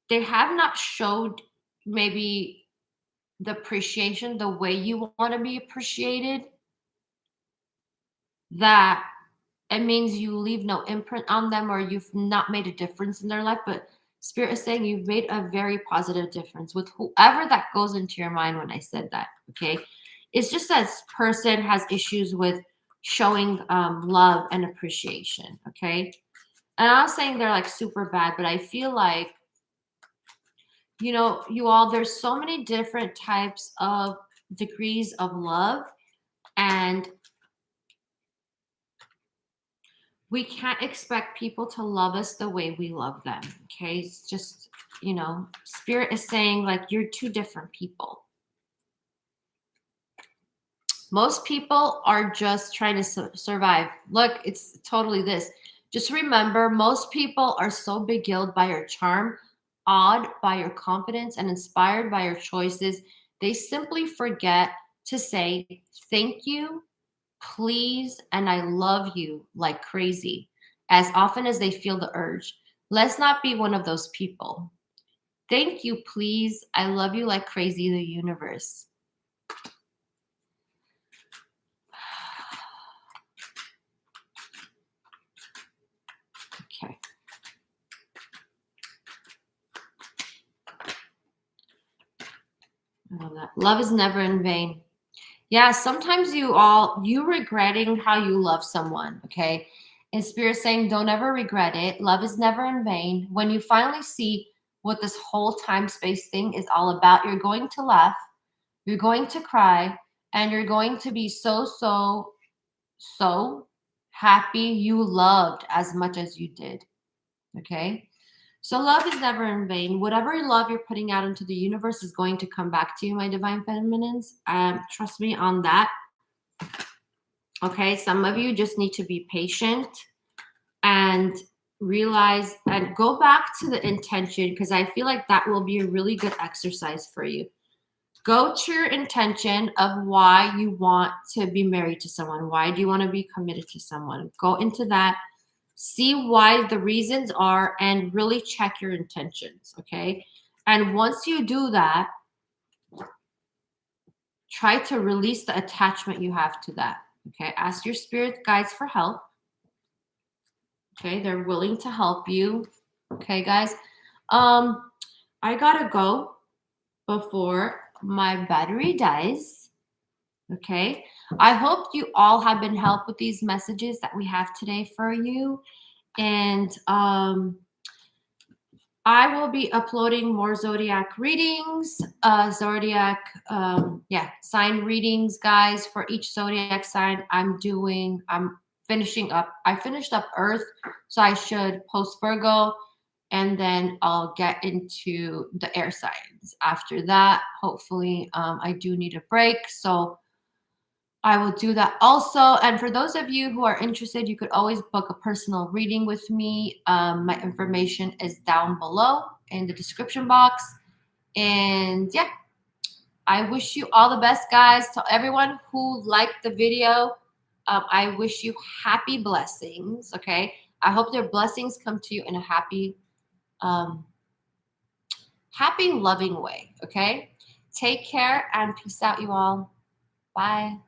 they have not showed maybe the appreciation the way you want to be appreciated, that it means you leave no imprint on them or you've not made a difference in their life. But spirit is saying you've made a very positive difference with whoever that goes into your mind when I said that. Okay. It's just that this person has issues with showing love and appreciation. Okay. And I'm not saying they're like super bad, but I feel like, you all, there's so many different types of degrees of love, and we can't expect people to love us the way we love them. Okay. It's just, spirit is saying like you're two different people. Most people are just trying to survive. Look, it's totally this. Just remember, most people are so beguiled by your charm, awed by your confidence, and inspired by your choices. They simply forget to say thank you, please, and I love you like crazy as often as they feel the urge. Let's not be one of those people. Thank you, please. I love you like crazy, the universe. Okay. I love that. Love is never in vain. Yeah, sometimes you regretting how you love someone, okay? And spirit saying don't ever regret it. Love is never in vain. When you finally see what this whole time space thing is all about, you're going to laugh, you're going to cry, and you're going to be so happy you loved as much as you did. Okay? So love is never in vain. Whatever love you're putting out into the universe is going to come back to you, my divine feminines. Trust me on that. Okay, some of you just need to be patient and realize and go back to the intention, because I feel like that will be a really good exercise for you. Go to your intention of why you want to be married to someone. Why do you want to be committed to someone? Go into that. See why the reasons are and really check your intentions, okay? And once you do that, try to release the attachment you have to that, okay? Ask your spirit guides for help, okay? They're willing to help you, okay, guys? I gotta go before my battery dies, okay? I hope you all have been helped with these messages that we have today for you. And I will be uploading more zodiac readings, sign readings, guys, for each zodiac sign. I'm finishing up. I finished up Earth, so I should post Virgo, and then I'll get into the air signs after that. Hopefully, I do need a break, so I will do that also. And for those of you who are interested, you could always book a personal reading with me. My information is down below in the description box. And yeah, I wish you all the best, guys. To everyone who liked the video, I wish you happy blessings, okay? I hope their blessings come to you in a happy, loving way, okay? Take care and peace out, you all. Bye.